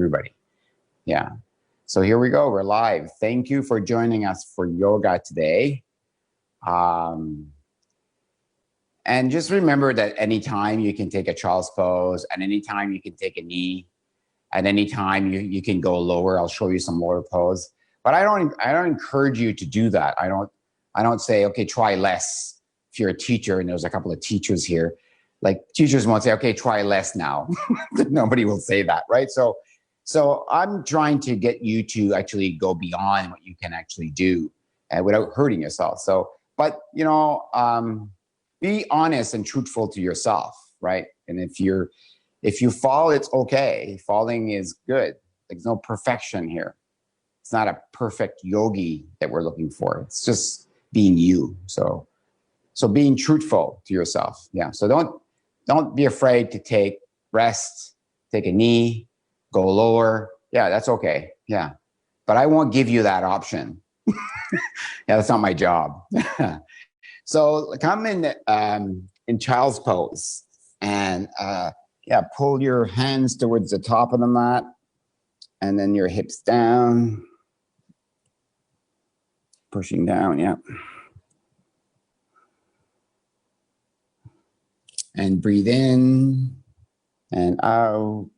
everybody. Yeah. So here we go. We're live. Thank you for joining us for yoga today. And just remember that anytime you can take a child's pose, and anytime you can take a knee, at any time you can go lower. I'll show you some lower pose. But I don't encourage you to do that. I don't say, okay, try less. If you're a teacher, and there's a couple of teachers here, like teachers won't say, okay, try less now. Nobody will say that, right? So I'm trying to get you to actually go beyond what you can actually do without hurting yourself. So, but be honest and truthful to yourself, right? And if you fall, it's okay. Falling is good. There's no perfection here. It's not a perfect yogi that we're looking for. It's just being you. So being truthful to yourself. Yeah. So don't be afraid to take rest, take a knee, go lower. Yeah, that's okay. Yeah. But I won't give you that option. Yeah, that's not my job. So come in child's pose and pull your hands towards the top of the mat and then your hips down. Pushing down, yeah. And breathe in and out.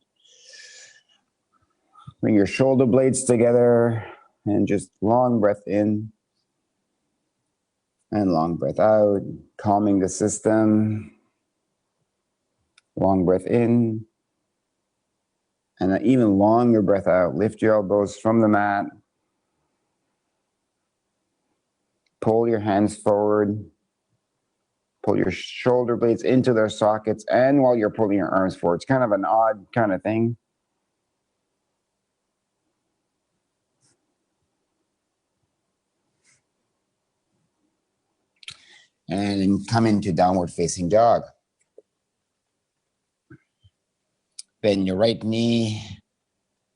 Bring your shoulder blades together and just long breath in and long breath out, calming the system. Long breath in and an even longer breath out. Lift your elbows from the mat. Pull your hands forward. Pull your shoulder blades into their sockets. And while you're pulling your arms forward, it's kind of an odd kind of thing. And come into downward facing dog. Bend your right knee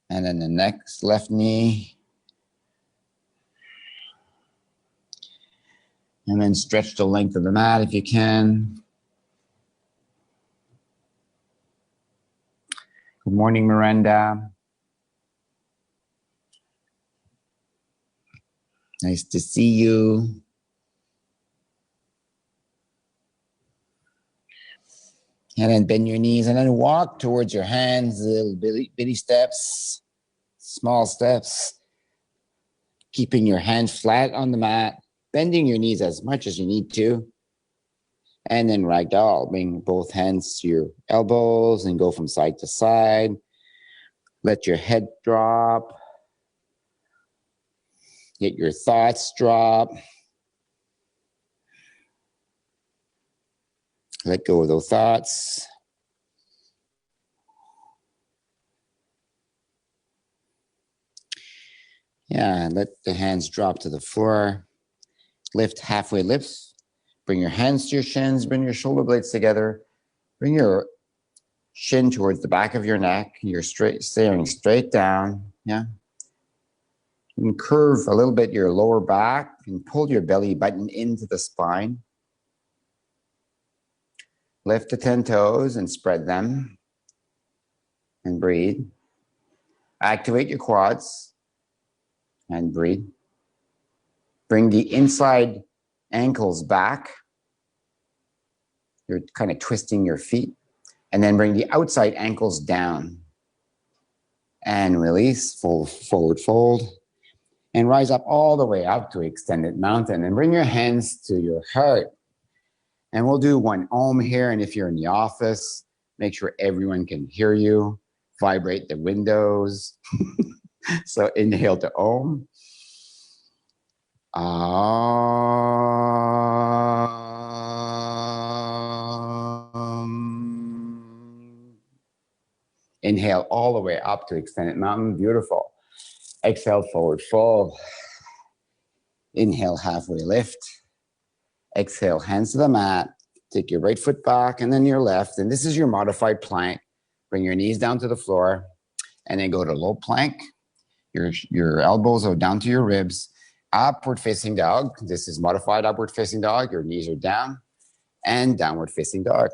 and then the next left knee. And then stretch the length of the mat if you can. Good morning, Miranda. Nice to see you. And then bend your knees and then walk towards your hands, little bitty steps, small steps. Keeping your hands flat on the mat. Bending your knees as much as you need to. And then ragdoll. Bring both hands to your elbows and go from side to side. Let your head drop. Let your thoughts drop. Let go of those thoughts. Yeah, let the hands drop to the floor. Lift halfway lifts. Bring your hands to your shins. Bring your shoulder blades together. Bring your chin towards the back of your neck. You're staring straight down. Yeah. You can curve a little bit your lower back and pull your belly button into the spine. Lift the 10 toes and spread them. And breathe. Activate your quads. And breathe. Bring the inside ankles back. You're kind of twisting your feet. And then bring the outside ankles down. And release, forward fold. And rise up all the way up to extended mountain. And bring your hands to your heart. And we'll do one Om here. And if you're in the office, make sure everyone can hear you. Vibrate the windows. So inhale to Om. Inhale all the way up to extended mountain. Beautiful. Exhale, forward fold. Inhale, halfway lift. Exhale, hands to the mat. Take your right foot back and then your left. And this is your modified plank. Bring your knees down to the floor and then go to low plank. Your elbows are down to your ribs. Upward facing dog. This is modified upward facing dog. Your knees are down. And downward facing dog.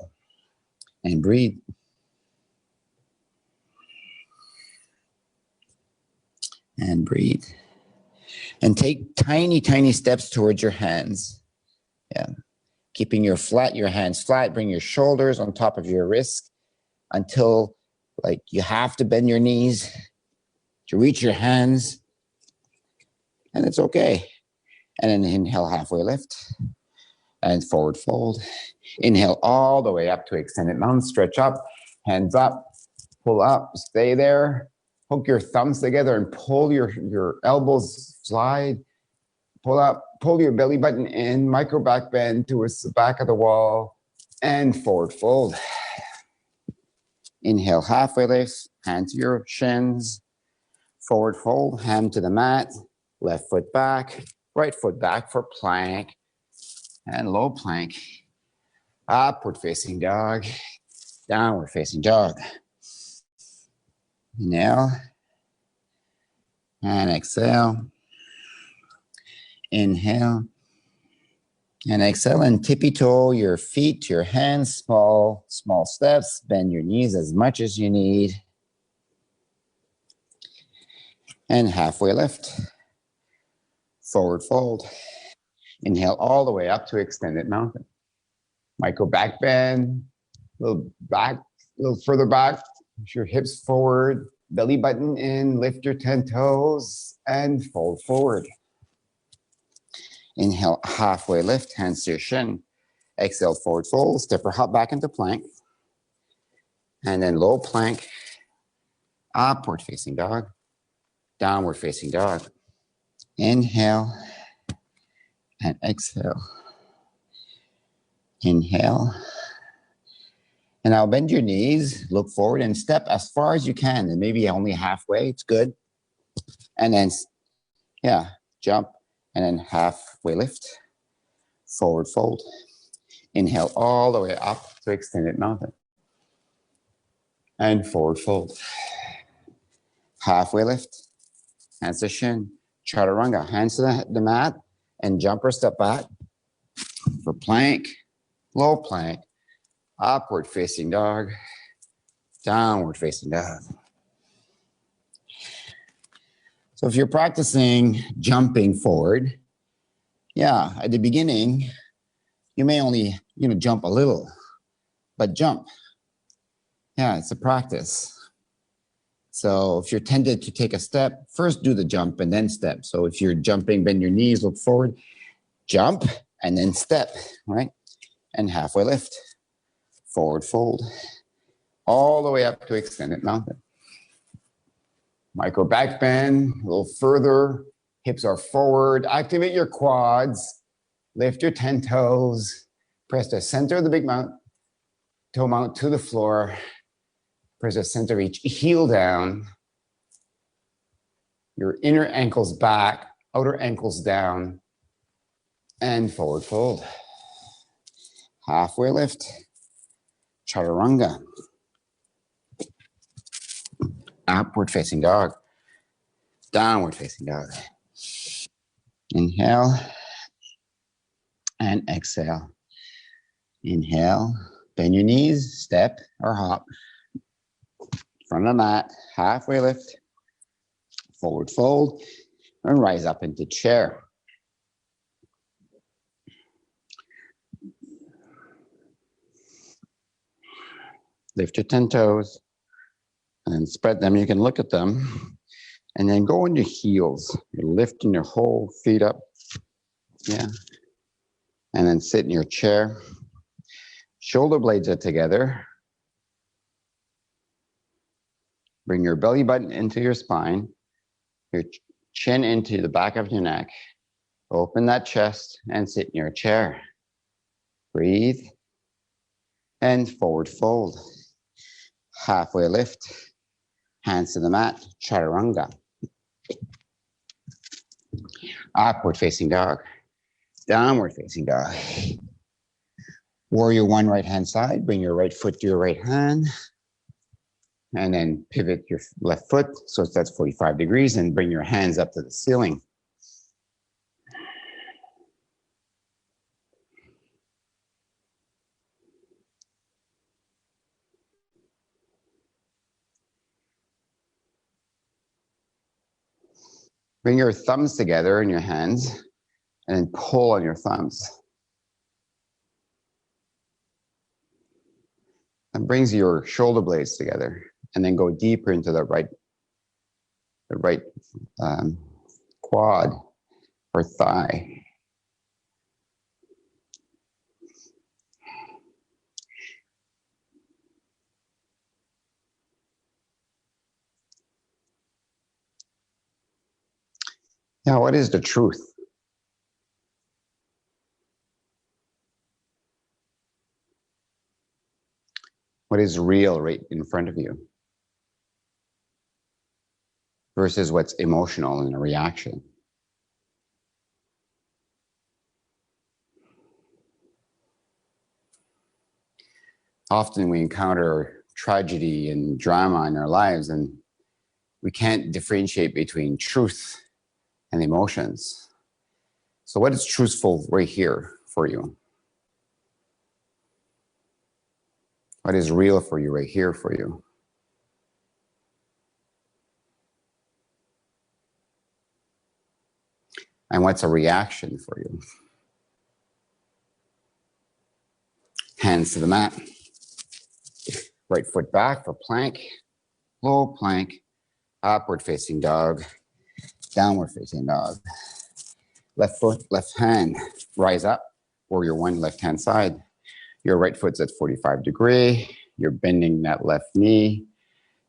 And breathe. And breathe. And take tiny, tiny steps towards your hands. Yeah. Keeping your hands flat. Bring your shoulders on top of your wrists until like you have to bend your knees to reach your hands. And it's okay. And then inhale, halfway lift. And forward fold. Inhale all the way up to extended mountain. Stretch up, hands up, pull up, stay there. Hook your thumbs together and pull your elbows, slide. Pull up, pull your belly button in, micro back bend towards the back of the wall, and forward fold. Inhale, halfway lift, hand to your shins. Forward fold, hand to the mat, left foot back, right foot back for plank, and low plank. Upward facing dog, downward facing dog. Inhale, and exhale. Inhale, and exhale, and tippy toe your feet to your hands, small steps. Bend your knees as much as you need. And halfway lift, forward fold. Inhale all the way up to extended mountain. Micro back bend, a little further back. Push your hips forward, belly button in, lift your 10 toes, and fold forward. Inhale, halfway lift, hands to your shin. Exhale, forward fold, step or hop back into plank. And then low plank, upward facing dog, downward facing dog. Inhale and exhale. Inhale. And now bend your knees, look forward and step as far as you can. And maybe only halfway, it's good. And then, jump. And then halfway lift, forward fold. Inhale all the way up to extended mountain. And forward fold. Halfway lift, hands to shin. Chaturanga, hands to the mat. And jump or step back for plank, low plank, upward facing dog, downward facing dog. So if you're practicing jumping forward, at the beginning, you may only, jump a little, but jump. Yeah, it's a practice. So if you're tempted to take a step, first do the jump and then step. So if you're jumping, bend your knees, look forward, jump, and then step, right? And halfway lift, forward fold, all the way up to extended mountain. Micro back bend, a little further, hips are forward, activate your quads, lift your 10 toes, press the center of the big toe mount to the floor, press the center of each heel down, your inner ankles back, outer ankles down, and forward fold. Halfway lift, Chaturanga. Upward facing dog, downward facing dog. Inhale and exhale. Inhale, bend your knees, step or hop. From the mat, halfway lift, forward fold, and rise up into chair. Lift your 10 toes and spread them. You can look at them and then go on your heels. You're lifting your whole feet up. Yeah. And then sit in your chair. Shoulder blades are together. Bring your belly button into your spine, your chin into the back of your neck. Open that chest and sit in your chair. Breathe and forward fold. Halfway lift, hands to the mat, Chaturanga. Upward facing dog, downward facing dog. Warrior one, right hand side, bring your right foot to your right hand. And then pivot your left foot, so that's 45 degrees, and bring your hands up to the ceiling. Bring your thumbs together in your hands and then pull on your thumbs. And brings your shoulder blades together, and then go deeper into the right quad or thigh. Now, what is the truth? What is real right in front of you versus what's emotional and a reaction? Often we encounter tragedy and drama in our lives, and we can't differentiate between truth and emotions. So what is truthful right here for you? What is real for you right here for you? And what's a reaction for you? Hands to the mat. Right foot back for plank, low plank, upward facing dog, downward facing dog. Left foot, left hand, rise up, or your one left hand side. Your right foot's at 45 degree. You're bending that left knee.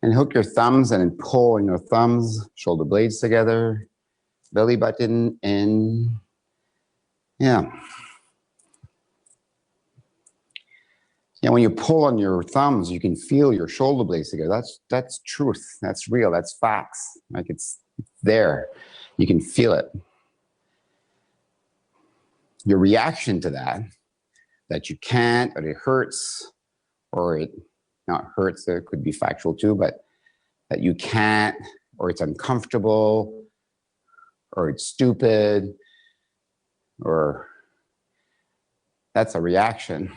And hook your thumbs and then pull in your thumbs, shoulder blades together, belly button in. Yeah. And when you pull on your thumbs, you can feel your shoulder blades together. That's truth. That's real. That's facts. Like it's there. You can feel it. Your reaction to that you can't, or it hurts, or it not hurts, it could be factual too, but that you can't, or it's uncomfortable, or it's stupid, or that's a reaction.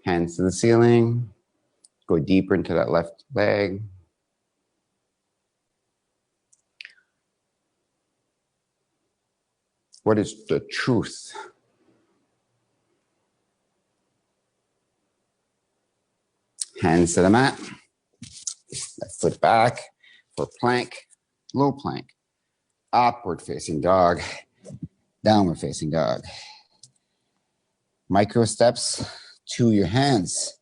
Hands to the ceiling, go deeper into that left leg. What is the truth? Hands to the mat, left foot back for plank, low plank, upward facing dog, downward facing dog. Micro steps to your hands.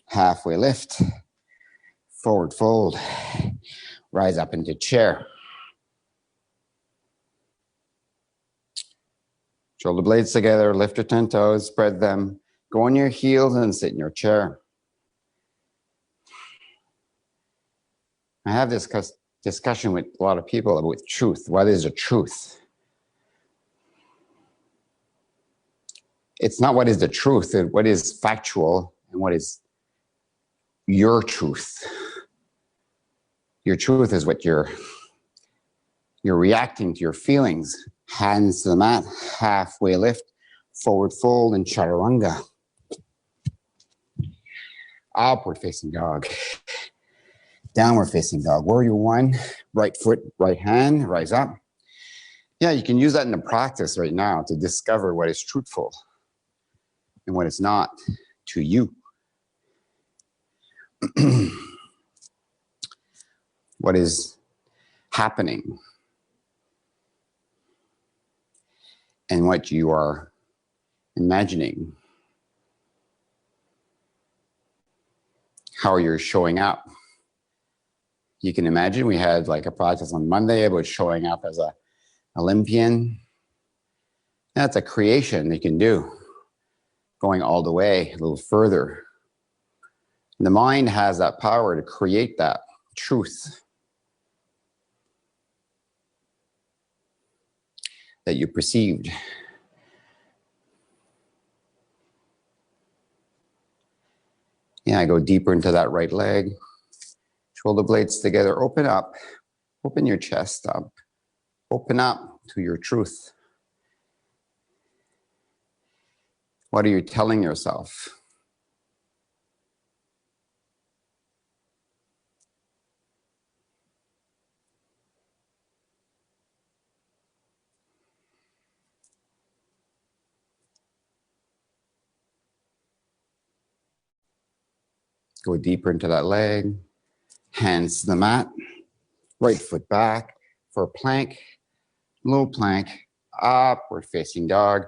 Halfway lift, forward fold, rise up into chair. Shoulder blades together, lift your 10 toes, spread them, go on your heels and sit in your chair. I have this discussion with a lot of people about truth. What is the truth? It's not what is the truth, what is factual and what is your truth. Your truth is what you're reacting to, your feelings. Hands to the mat, halfway lift, forward fold in Chaturanga. Upward facing dog. Downward facing dog. Warrior one, right foot, right hand, rise up. Yeah, you can use that in the practice right now to discover what is truthful and what is not to you. What is happening and what you are imagining. How you're showing up. You can imagine we had like a practice on Monday about showing up as a Olympian. That's a creation you can do, going all the way a little further. And the mind has that power to create that truth that you perceived. Yeah, go deeper into that right leg. Shoulder blades together, open up. Open your chest up. Open up to your truth. What are you telling yourself? Go deeper into that leg. Hands to the mat. Right foot back for plank. Low plank. Upward facing dog.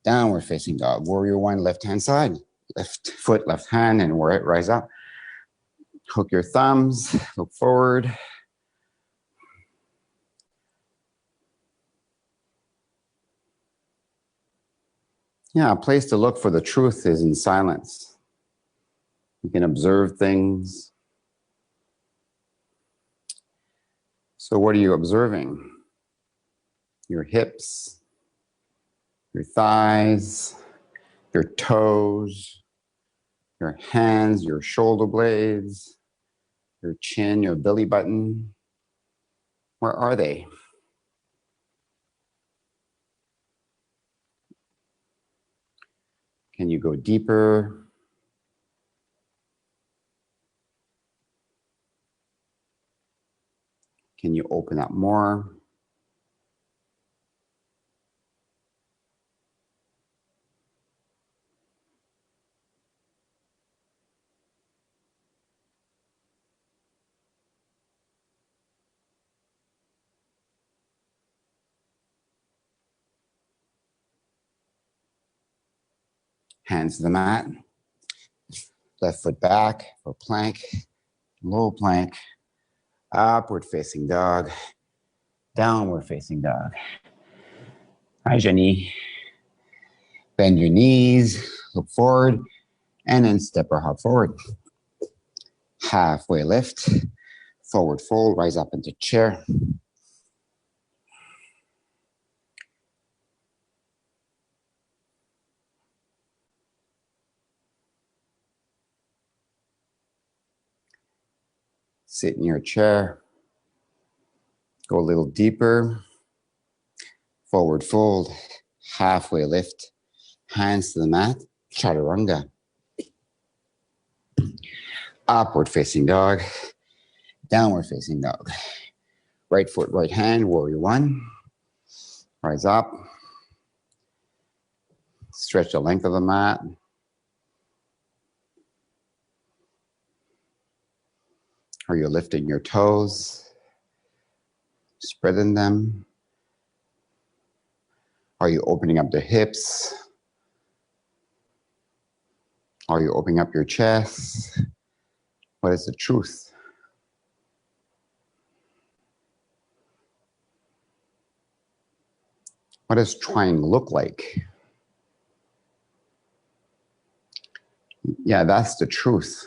Downward facing dog. Warrior one, left hand side. Left foot, left hand, and rise up. Hook your thumbs. Look forward. Yeah, a place to look for the truth is in silence. You can observe things. So what are you observing? Your hips, your thighs, your toes, your hands, your shoulder blades, your chin, your belly button. Where are they? Can you go deeper? Can you open up more? Hands to the mat. Left foot back for plank, low plank, upward facing dog, downward facing dog. Hi, Jenny. Bend your knees, look forward, and then step or hop forward. Halfway lift, forward fold, rise up into chair. Sit in your chair. Go a little deeper. Forward fold, halfway lift, hands to the mat, Chaturanga. Upward facing dog, downward facing dog. Right foot, right hand, warrior one. Rise up. Stretch the length of the mat. Are you lifting your toes? Spreading them? Are you opening up the hips? Are you opening up your chest? What is the truth? What does trying look like? Yeah, that's the truth.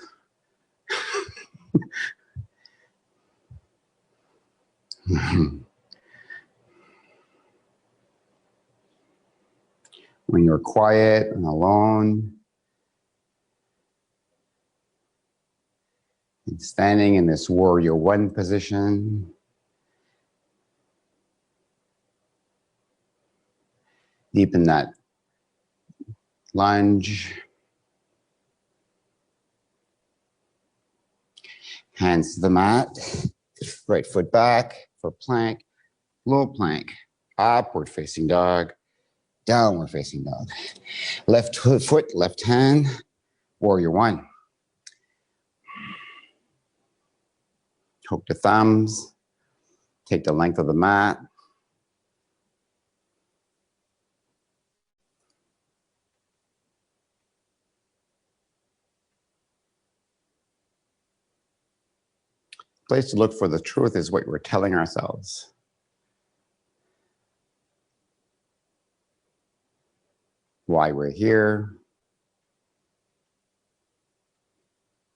When you're quiet and alone, and standing in this warrior one position, deepen that lunge. Hands to the mat, right foot back for plank, low plank, upward facing dog, downward facing dog. Left foot, left hand, warrior one. Hook the thumbs, take the length of the mat. Place to look for the truth is what we're telling ourselves. Why we're here,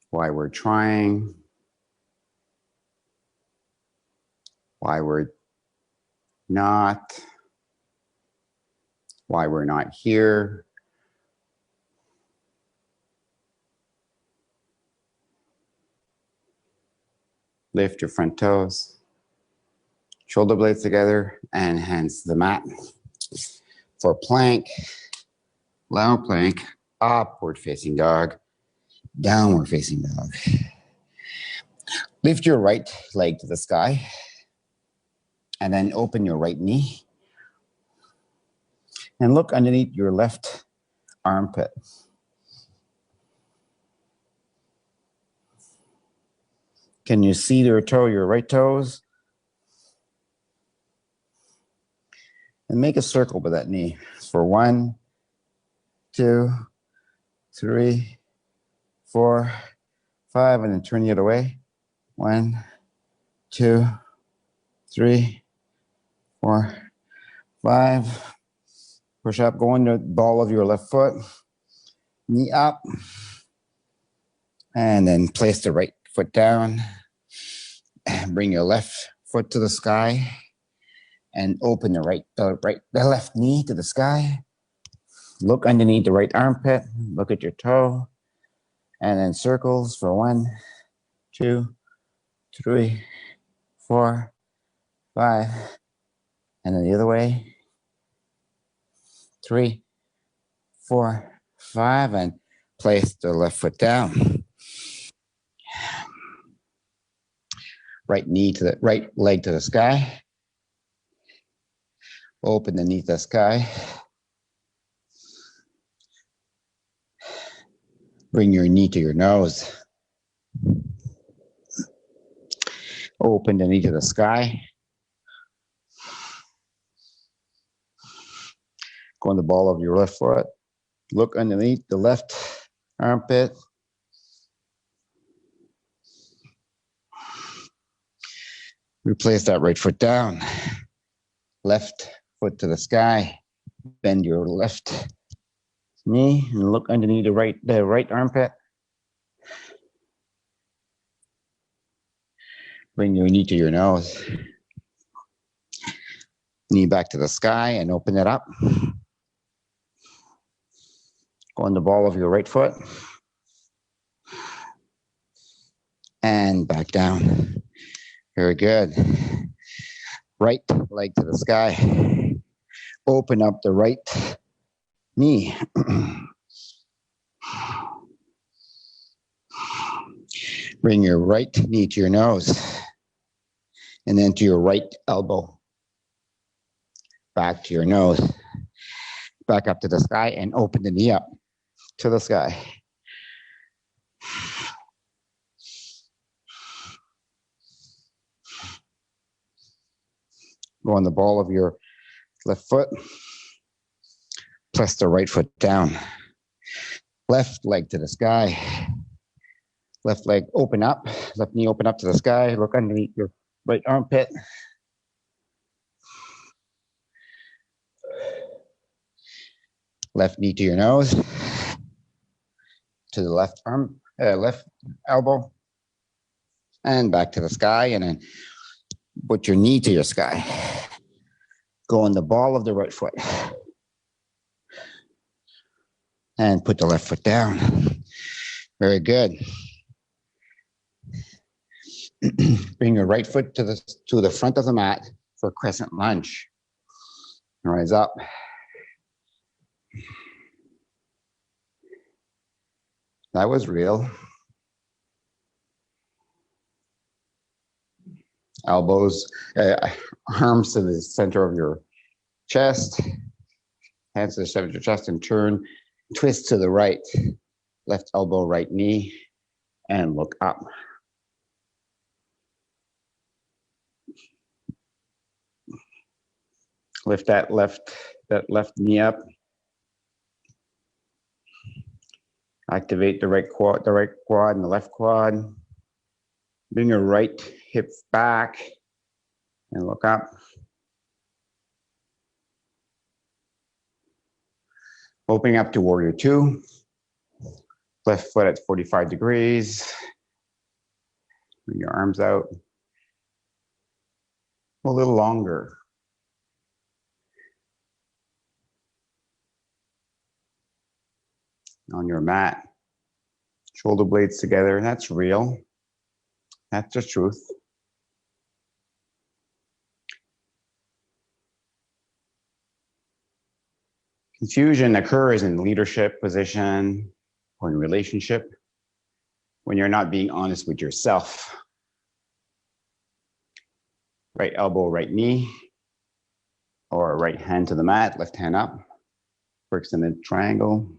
why we're trying, why we're not, why we're not here. Lift your front toes, shoulder blades together, and hands to the mat. For plank, low plank, upward facing dog, downward facing dog. Lift your right leg to the sky and then open your right knee and look underneath your left armpit. Can you see your toe, your right toes? And make a circle with that knee for 1, 2, 3, 4, 5, and then turn the other way. 1, 2, 3, 4, 5. Push up, go on the ball of your left foot, knee up, and then place the right foot down. Bring your left foot to the sky and open the left knee to the sky. Look underneath the right armpit, look at your toe, and then circles for 1, 2, 3, 4, 5, and then the other way. 3, 4, 5, and place the left foot down. Right leg to the sky. Open the knee to the sky. Bring your knee to your nose. Open the knee to the sky. Go on the ball of your left foot. Look underneath the left armpit. Replace that right foot down. Left foot to the sky. Bend your left knee and look underneath the right armpit. Bring your knee to your nose. Knee back to the sky and open it up. Go on the ball of your right foot. And back down. Very good. Right leg to the sky. Open up the right knee. Bring your right knee to your nose. And then to your right elbow. Back to your nose. Back up to the sky and open the knee up to the sky. Go on the ball of your left foot. Press the right foot down. Left leg to the sky. Left leg open up. Left knee open up to the sky. Look underneath your right armpit. Left knee to your nose. To the left arm, left elbow. And back to the sky. And then put your knee to your sky. Go on the ball of the right foot. And put the left foot down. Very good. Bring your right foot to the front of the mat for Crescent Lunge. Rise up. That was real. Elbows, arms to the center of your chest, hands to the center of your chest, and turn, twist to the right, left elbow, right knee, and look up. Lift that left knee up. Activate the right quad and the left quad. Bring your right hip back and look up. Opening up to Warrior Two. Left foot at 45 degrees. Bring your arms out. A little longer. On your mat. Shoulder blades together. That's real. That's the truth. You can Confusion occurs in leadership position or in relationship when you're not being honest with yourself. Right elbow, right knee, or right hand to the mat, left hand up for extended triangle.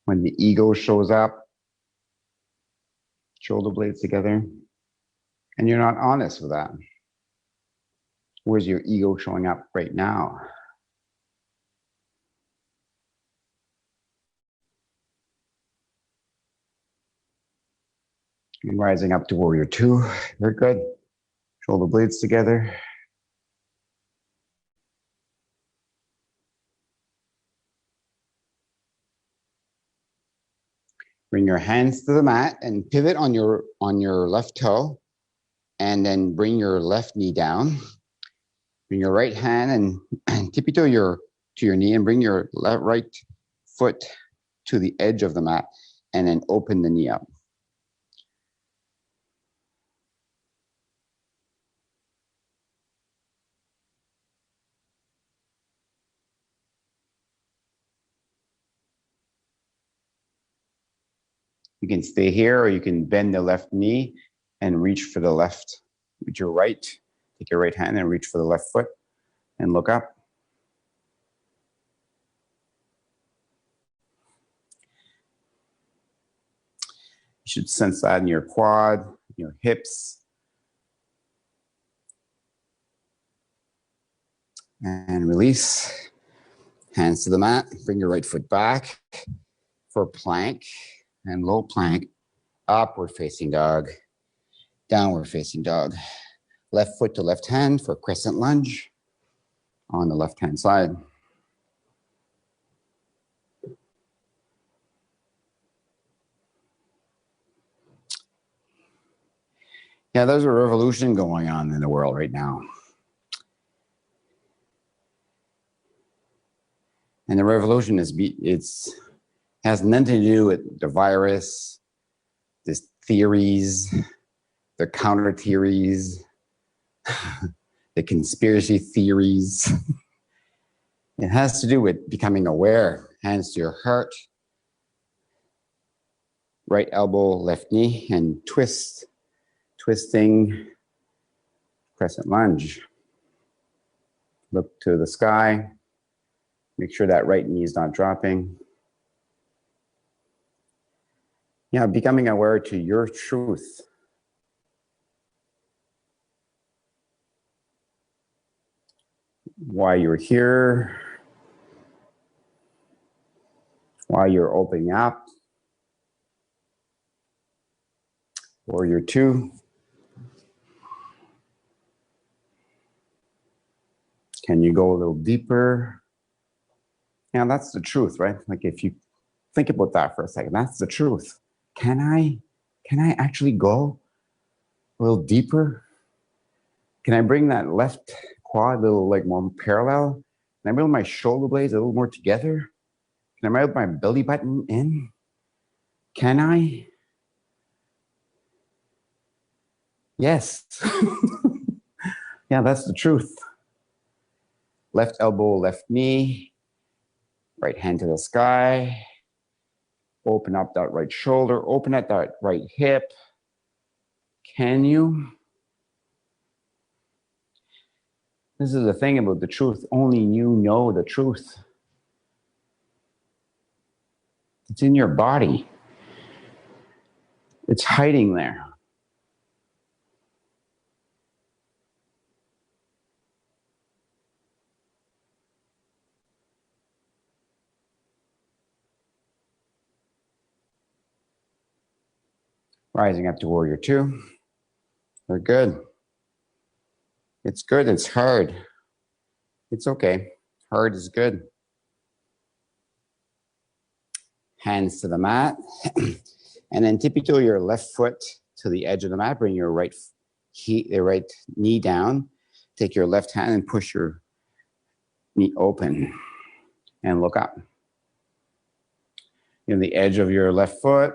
When the ego shows up, shoulder blades together, and you're not honest with that. Where's your ego showing up right now? And rising up to warrior two. Very good. Shoulder blades together. Bring your hands to the mat and pivot on your left toe, and then bring your left knee down. Bring your right hand and tippy toe to your knee, and bring your right foot to the edge of the mat, and then open the knee up. You can stay here, or you can bend the left knee and reach for the left with your right. Take your right hand and reach for the left foot and look up. You should sense that in your quad, your hips. And release. Hands to the mat. Bring your right foot back for plank and low plank. Upward facing dog. Downward facing dog. Left foot to left hand for crescent lunge on the left hand side. Yeah, there's a revolution going on in the world right now. And the revolution has nothing to do with the virus, these theories, the counter theories, the conspiracy theories. It has to do with becoming aware. Hands to your heart. Right elbow, left knee, and twist. Twisting, crescent lunge. Look to the sky. Make sure that right knee is not dropping. Yeah, becoming aware to your truth. Why you're here. Why you're opening up. Warrior two. Can you go a little deeper? Yeah, that's the truth, right? Like if you think about that for a second, that's the truth. Can I actually go a little deeper? Can I bring that left quad a little like more parallel? Can I bring my shoulder blades a little more together? Can I move my belly button in? Can I? Yes. Yeah, that's the truth. Left elbow, left knee, right hand to the sky. Open up that right shoulder, open up that right hip. Can you? This is the thing about the truth. Only you know the truth. It's in your body. It's hiding there. Rising up to warrior two. We're good. It's good. It's hard. It's okay. Hard is good. Hands to the mat. And then tippy toe your left foot to the edge of the mat. Bring your right knee down. Take your left hand and push your knee open. And look up. in the edge of your left foot.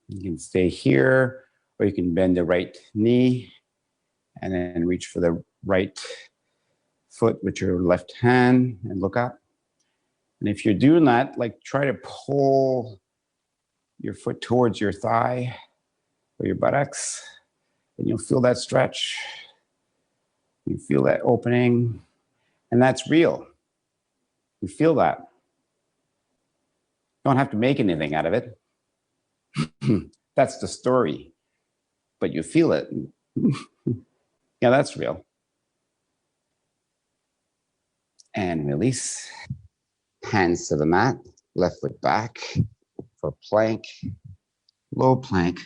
You can stay here, or you can bend the right knee and then reach for the right foot with your left hand and look up. And if you're doing that, like try to pull your foot towards your thigh or your buttocks, and you'll feel that stretch. You feel that opening, and that's real. You feel that. You don't have to make anything out of it. That's the story, but you feel it. Yeah, that's real. And release. Hands to the mat, left foot back for plank, low plank,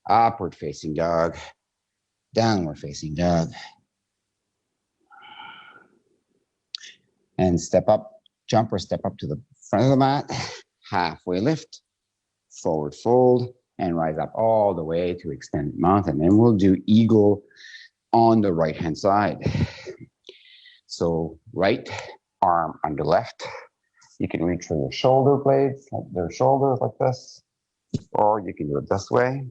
upward facing dog, downward facing dog. And step up, jump or step up to the front of the mat, halfway lift, forward fold, and rise up all the way to extended mountain. And we'll do eagle on the right hand side. So right arm under left. You can reach for your shoulder blades, like their shoulders like this, or you can do it this way.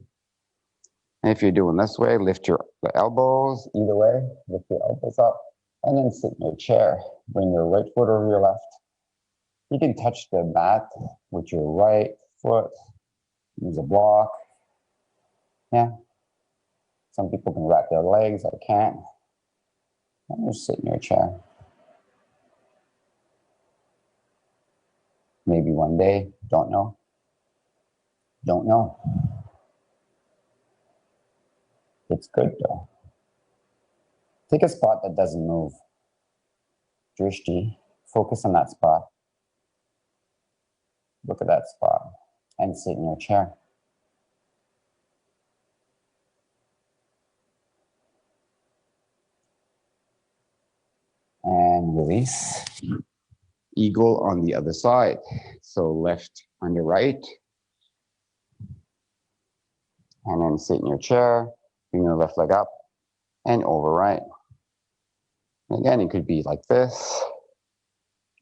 And if you're doing this way, lift your elbows either way, lift your elbows up, and then sit in your chair. Bring your right foot over your left. You can touch the mat with your right foot. Use a block. Yeah. Some people can wrap their legs. I can't. And just sit in your chair. Maybe one day. Don't know. Don't know. It's good though. Take a spot that doesn't move. Drishti. Focus on that spot. Look at that spot and sit in your chair. And release. Eagle on the other side. So left under right. And then sit in your chair. Bring your left leg up and over right. Again, it could be like this.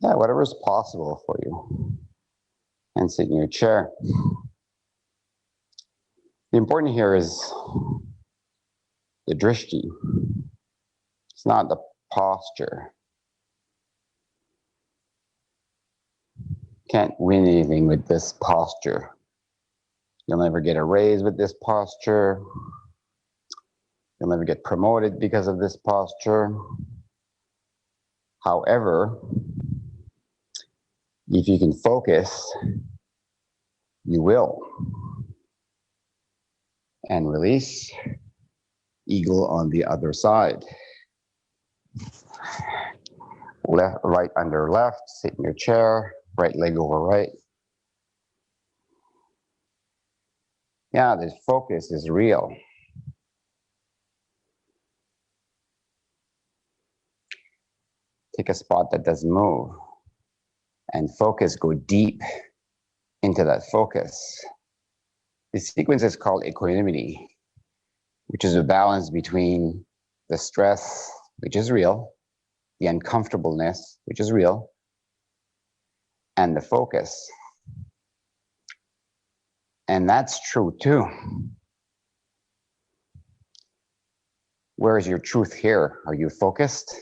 Yeah, whatever is possible for you. And sit in your chair. The important here is the drishti. It's not the posture. Can't win anything with this posture. You'll never get a raise with this posture. You'll never get promoted because of this posture. However, if you can focus, you will. And release. Eagle on the other side. Left, right under left, sit in your chair, right leg over right. Yeah, this focus is real. Take a spot that doesn't move and focus, go deep into that focus. This sequence is called equanimity, which is a balance between the stress, which is real, the uncomfortableness, which is real, and the focus. And that's true too. Where is your truth here? Are you focused?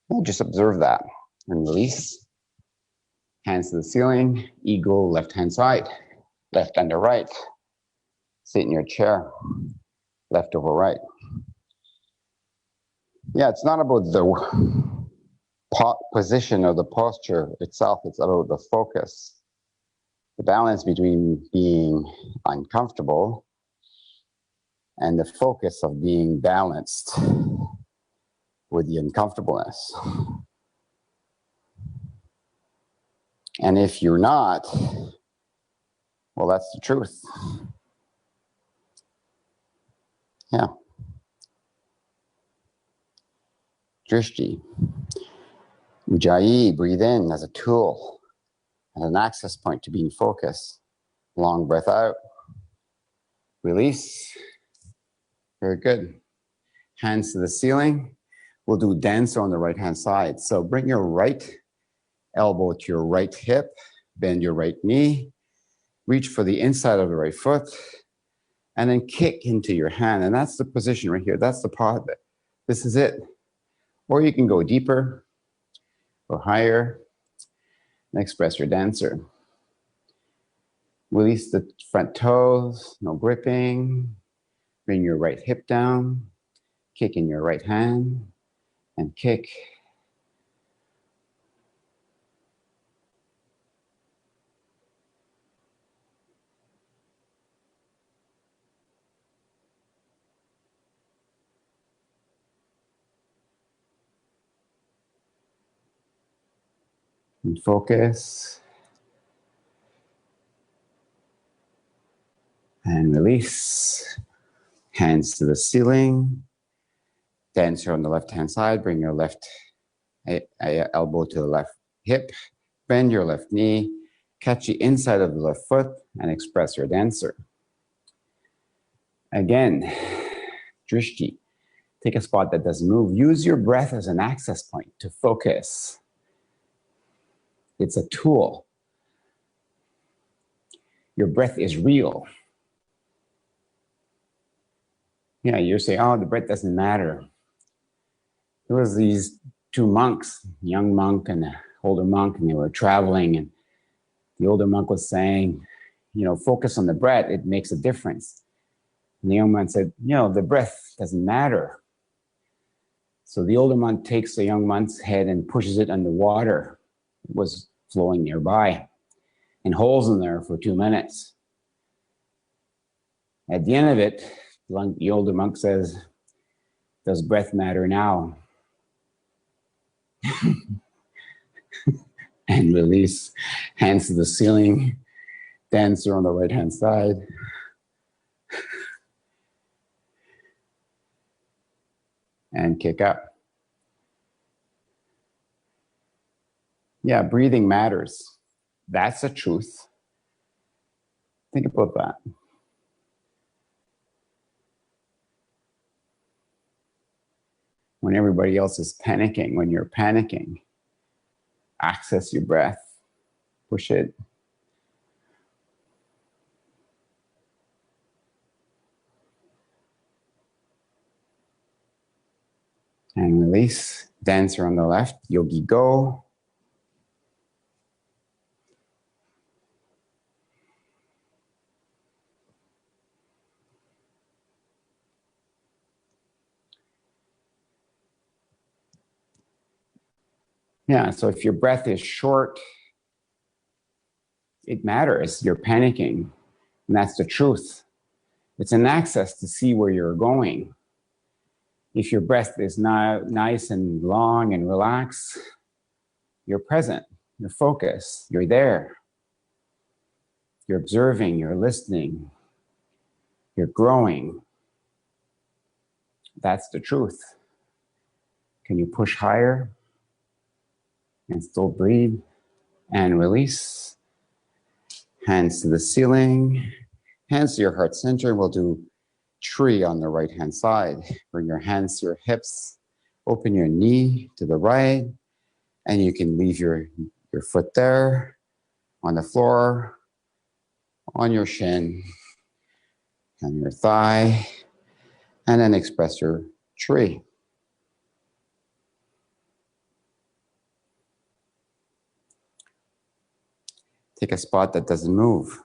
Well, just observe that and release. Hands to the ceiling, eagle, left hand side, left under right. Sit in your chair, left over right. Yeah, it's not about the position or the posture itself, it's about the focus. The balance between being uncomfortable and the focus of being balanced with the uncomfortableness. And if you're not, well, that's the truth. Yeah. Drishti. Ujjayi, breathe in as a tool, as an access point to being focused. Long breath out. Release. Very good. Hands to the ceiling. We'll do dancer on the right-hand side. So bring your right elbow to your right hip, bend your right knee, reach for the inside of the right foot, and then kick into your hand. And that's the position right here. That's the part. This is it. Or you can go deeper or higher and express your dancer. Release the front toes, no gripping. Bring your right hip down, kick in your right hand, and kick. And focus. And release. Hands to the ceiling. Dancer on the left-hand side. Bring your left elbow to the left hip. Bend your left knee. Catch the inside of the left foot and express your dancer. Again, drishti. Take a spot that doesn't move. Use your breath as an access point to focus. It's a tool. Your breath is real. Yeah, you say, oh, the breath doesn't matter. There was these two monks, a young monk and an older monk, and they were traveling, and the older monk was saying, focus on the breath, it makes a difference. And the young man said, the breath doesn't matter. So the older monk takes the young monk's head and pushes it underwater. It was flowing nearby and holds in there for 2 minutes. At the end of it, the older monk says, does breath matter now? And release. Hands to the ceiling. Dancer on the right-hand side. And kick up. Yeah, breathing matters. That's the truth. Think about that. When everybody else is panicking, when you're panicking, access your breath, push it. And release. Dancer on the left, yogi go. Yeah, so if your breath is short, it matters. You're panicking, and that's the truth. It's an access to see where you're going. If your breath is nice and long and relaxed, you're present, you're focused, you're there. You're observing, you're listening, you're growing. That's the truth. Can you push higher and still breathe and release? Hands to the ceiling, hands to your heart center. We'll do tree on the right-hand side. Bring your hands to your hips, open your knee to the right, and you can leave your foot there on the floor, on your shin, on your thigh, and then express your tree. Take a spot that doesn't move.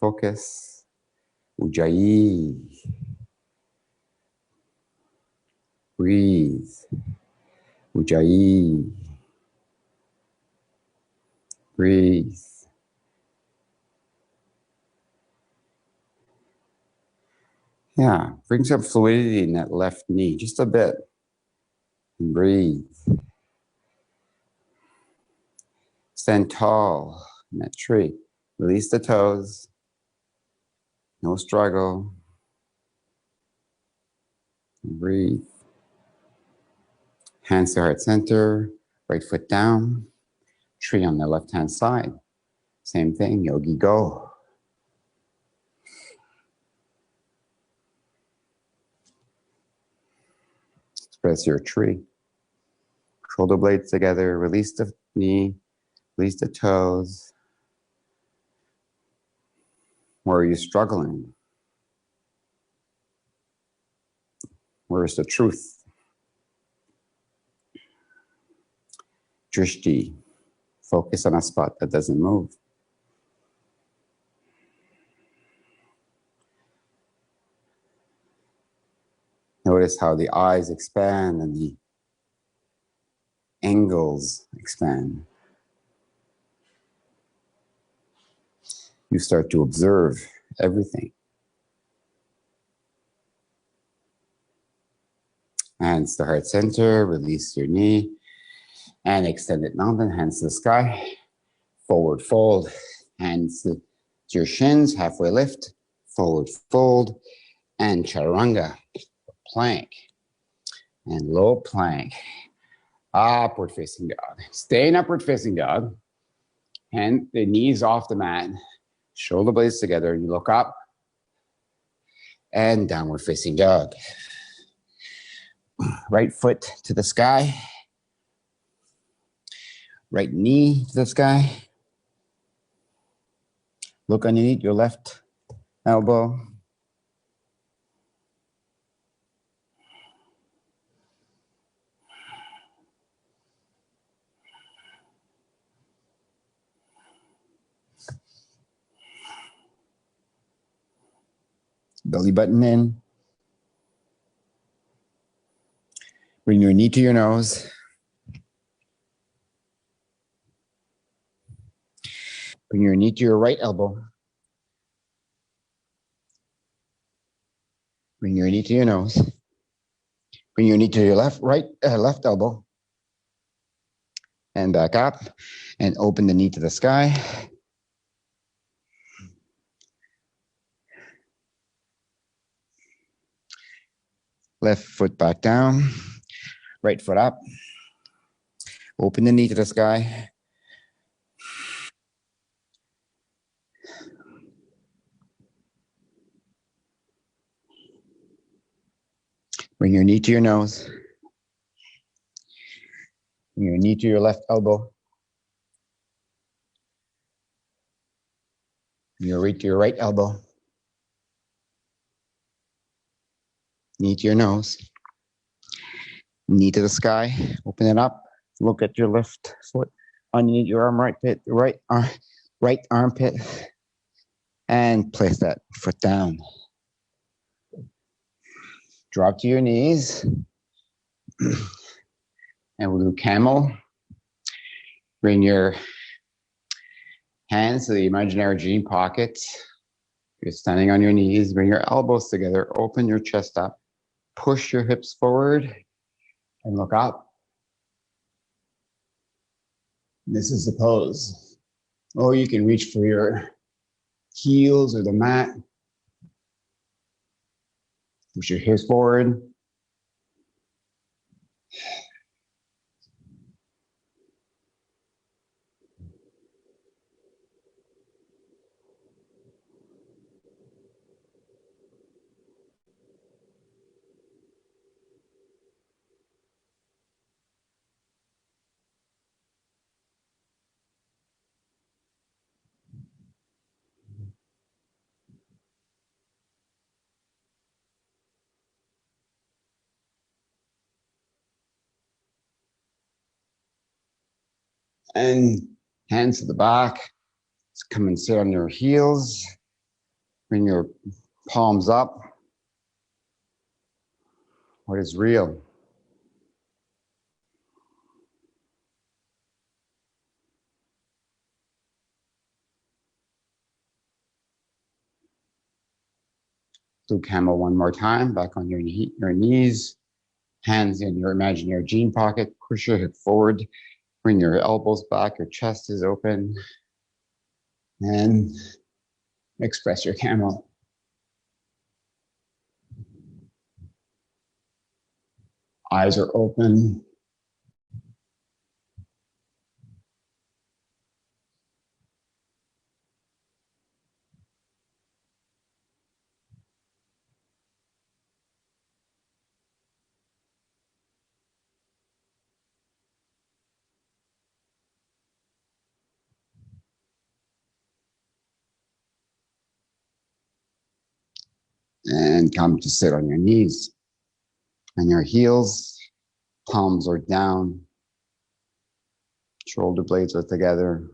Focus. Ujjayi. Breathe. Ujjayi. Breathe. Yeah, bring some fluidity in that left knee, just a bit. And breathe. Stand tall in that tree. Release the toes. No struggle. And breathe. Hands to heart center. Right foot down. Tree on the left-hand side. Same thing, yogi go. Press your tree. Shoulder blades together. Release the knee. Release the toes. Where are you struggling? Where is the truth? Drishti. Focus on a spot that doesn't move. Notice how the eyes expand and the angles expand. You start to observe everything. Hands to heart center, release your knee, and extended mountain, hands to the sky. Forward fold, hands to your shins, halfway lift, forward fold, and chaturanga, plank, and low plank, upward facing dog. Stay in upward facing dog, and the knees off the mat, shoulder blades together, you look up, and downward facing dog. Right foot to the sky, right knee to the sky. Look underneath your left elbow. Belly button in. Bring your knee to your nose. Bring your knee to your right elbow. Bring your knee to your nose. Bring your knee to your left elbow. And back up. And open the knee to the sky. Left foot back down. Right foot up. Open the knee to the sky. Bring your knee to your nose. Bring your knee to your left elbow. Bring your knee to your right elbow. Knee to your nose. Knee to the sky. Open it up. Look at your left foot. Underneath your armpit, right armpit. And place that foot down. Drop to your knees. And we'll do camel. Bring your hands to the imaginary jean pocket. You're standing on your knees. Bring your elbows together. Open your chest up. Push your hips forward and look up. This is the pose. Or you can reach for your heels or the mat. Push your hips forward. And hands to the back. Come and sit on your heels. Bring your palms up. What is real? Do camel one more time. Back on your knees. Hands in your imaginary jean pocket. Push your hip forward. Bring your elbows back. Your chest is open. And express your camel. Eyes are open. And come to sit on your knees. And your heels, palms are down. Shoulder blades are together.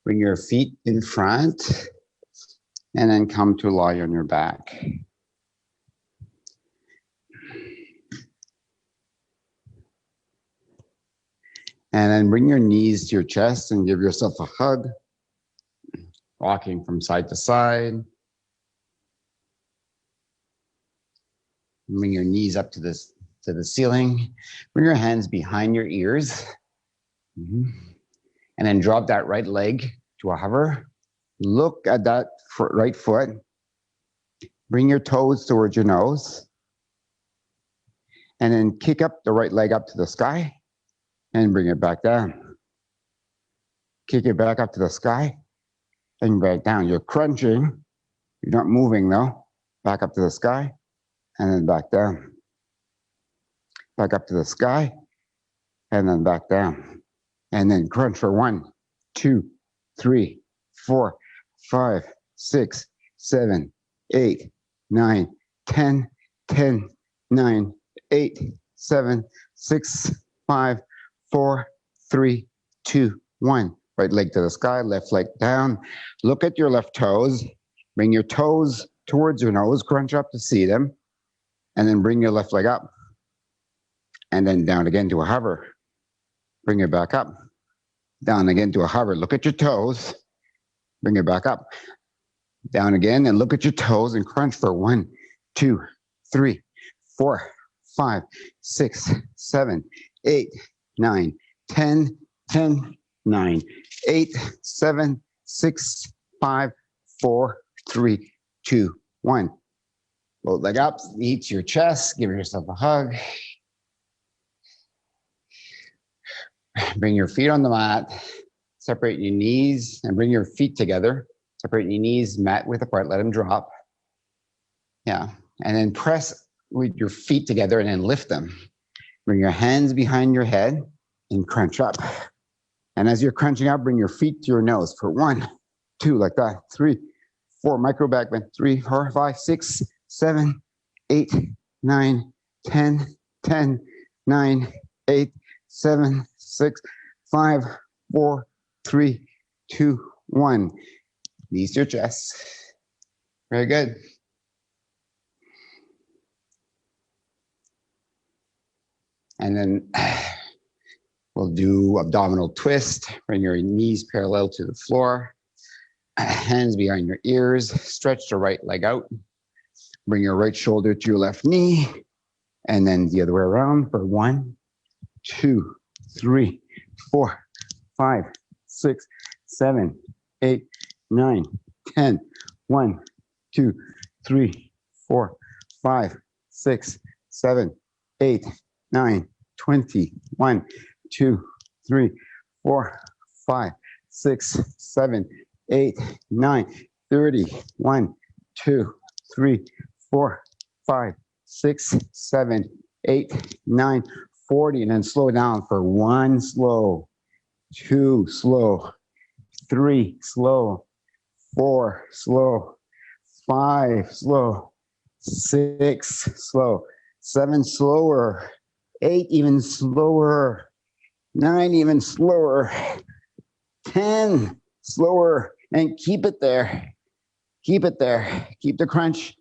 Bring your feet in front and then come to lie on your back. And then bring your knees to your chest and give yourself a hug, rocking from side to side. Bring your knees up to the ceiling. Bring your hands behind your ears. And then drop that right leg to a hover. Look at that right foot. Bring your toes towards your nose. And then kick up the right leg up to the sky and bring it back down. Kick it back up to the sky and back down. You're crunching. You're not moving though. Back up to the sky and then back down. Back up to the sky and then back down. And then crunch for 1, 2, 3, 4, 5, 6, 7, 8, 9, 10, 10, 9, 8, 7, 6, 5, 4, 3, 2, 1. Right leg to the sky, left leg down. Look at your left toes. Bring your toes towards your nose, crunch up to see them. And then bring your left leg up. And then down again to a hover. Bring it back up. Down again to a hover. Look at your toes. Bring it back up. Down again and look at your toes and crunch for 1, 2, 3, 4, 5, 6, 7, 8, 9, 10, 10, 9, 8, 7, 6, 5, 4, 3, 2, 1. Both leg up, knee to your chest, give yourself a hug. Bring your feet on the mat, separate your knees and bring your feet together. Separate your knees, mat width apart, let them drop. Yeah, and then press with your feet together and then lift them. Bring your hands behind your head and crunch up. And as you're crunching up, bring your feet to your nose for 1, 2, like that, 3, 4, micro back bend, 3, 4, 5, 6, 7, 8, 9, 10, 10, 9, 8, 7, 6, 5, 4, 3, 2, 1. Knees to your chest. Very good. And then we'll do abdominal twist. Bring your knees parallel to the floor. Hands behind your ears. Stretch the right leg out. Bring your right shoulder to your left knee. And then the other way around for 1, 2, 3, 4, 5, 6, 7, 8, 9, 10, 1, 2, 3, 4, 5, 6, 7, 8, 9, 20, 1, 2, 3, 4, 5, 6, 7, 8, 9, 30, 1, 2, 3, 4, 5, 6, 7, 8, 9, 40, and then slow down for 1 slow, 2 slow, 3 slow, 4 slow, 5 slow, 6 slow, 7 slower, 8 even slower, 9 even slower, 10 slower, and keep it there. Keep it there. Keep the crunch.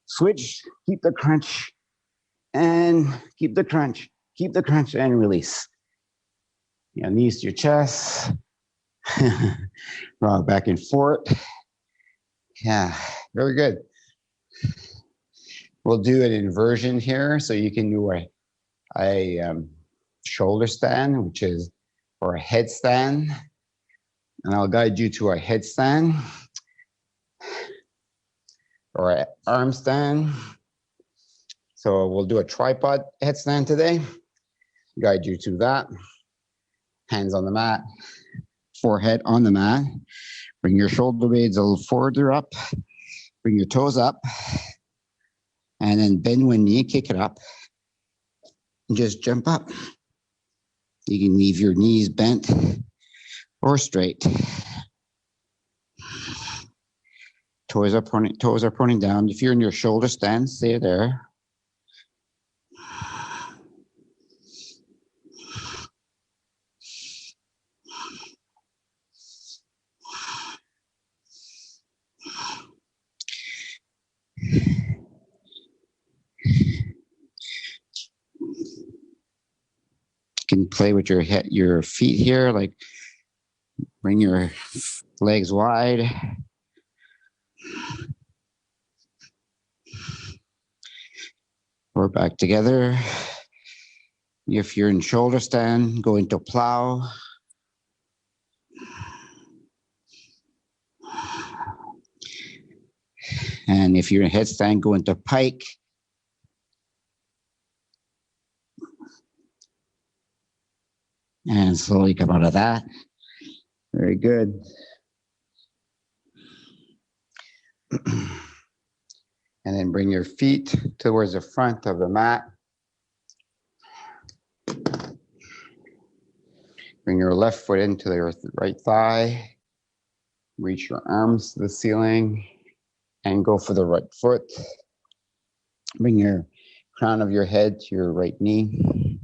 Switch, keep the crunch, and keep the crunch. Keep the crunch and release. Knees to your chest. Rock back and forth. Yeah, very good. We'll do an inversion here, so you can do a shoulder stand, which is, or a headstand. And I'll guide you to a headstand or an arm stand. So we'll do a tripod headstand today. Guide you to that. Hands on the mat, forehead on the mat. Bring your shoulder blades a little further up Bring your toes up and then bend one knee, kick it up, and just jump up. You can leave your knees bent or straight. Toes are pointing down. If you're in your shoulder stand, stay there. You can play with your feet here, like bring your legs wide. Or back together. If you're in shoulder stand, go into plow. And if you're in headstand, go into pike. And slowly come out of that. Very good. And then bring your feet towards the front of the mat. Bring your left foot into your right thigh. Reach your arms to the ceiling and go for the right foot. Bring your crown of your head to your right knee.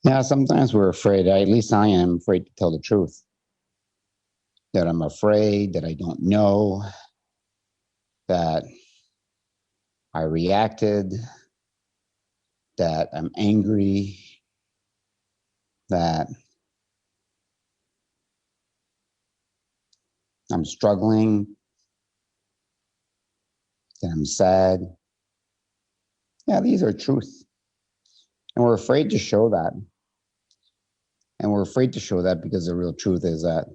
Yeah, sometimes we're afraid, at least I am afraid to tell the truth. That I'm afraid, that I don't know, that I reacted, that I'm angry, that I'm struggling, that I'm sad. Yeah, these are truths. And we're afraid to show that. And we're afraid to show that because the real truth is that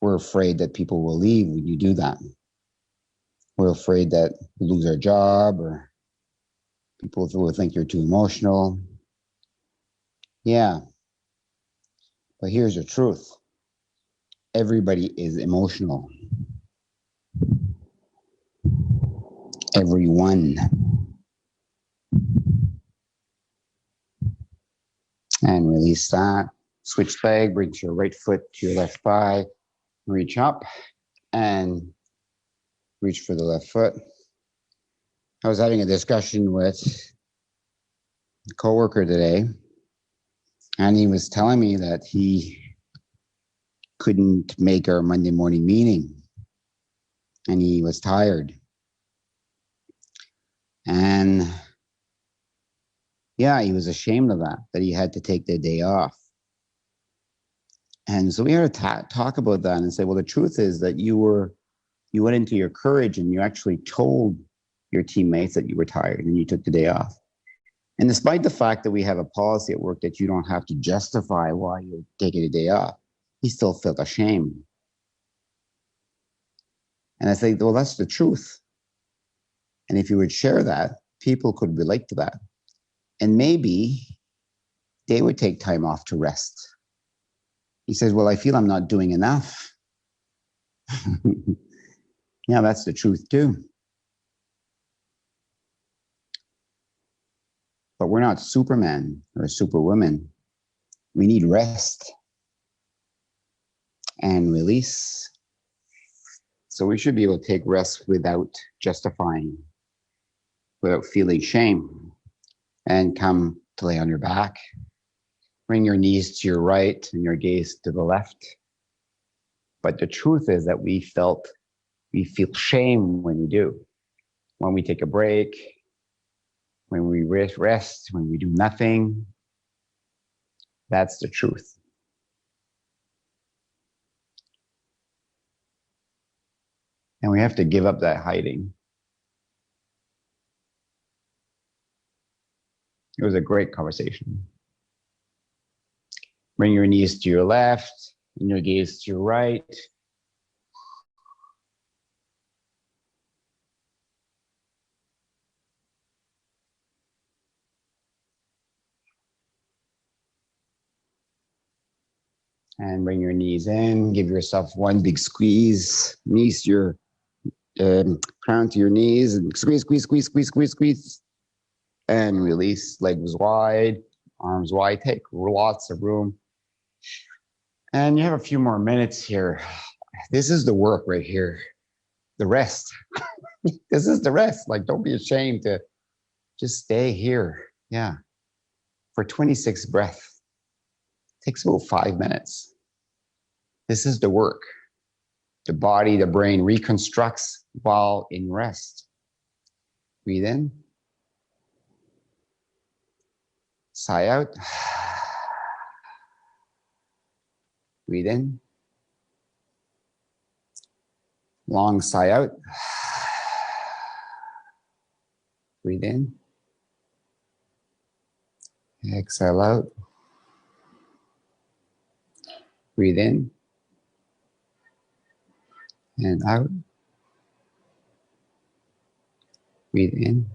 we're afraid that people will leave when you do that. We're afraid that we lose our job or people will think you're too emotional. Yeah. But here's the truth. Everybody is emotional. Everyone. And release that. Switch leg, bring your right foot to your left thigh. Reach up and reach for the left foot. I was having a discussion with a coworker today, and he was telling me that he couldn't make our Monday morning meeting, and he was tired. And yeah, he was ashamed of that he had to take the day off. And so we had to talk about that and say, well, the truth is that you went into your courage and you actually told your teammates that you were tired and you took the day off. And despite the fact that we have a policy at work that you don't have to justify why you're taking a day off, he still felt ashamed. And I think, well, that's the truth. And if you would share that, people could relate to that. And maybe they would take time off to rest. He says, well, I feel I'm not doing enough. Yeah, that's the truth too. But we're not Superman or Superwoman. We need rest and release. So we should be able to take rest without justifying, without feeling shame, and come to lay on your back. Bring your knees to your right and your gaze to the left. But the truth is that we feel shame when we do. When we take a break, when we rest, when we do nothing. That's the truth. And we have to give up that hiding. It was a great conversation. Bring your knees to your left and your gaze to your right. And bring your knees in. Give yourself one big squeeze. Knees to your crown to your knees and squeeze, squeeze, squeeze, squeeze, squeeze, squeeze. And release. Legs wide, arms wide. Take lots of room. And you have a few more minutes here. This is the work right here. The rest. This is the rest. Like, don't be ashamed to just stay here. Yeah. For 26 breaths. Takes about 5 minutes. This is the work. The body, the brain reconstructs while in rest. Breathe in. Sigh out. Breathe in. Long sigh out. Breathe in. Exhale out. Breathe in. And out. Breathe in.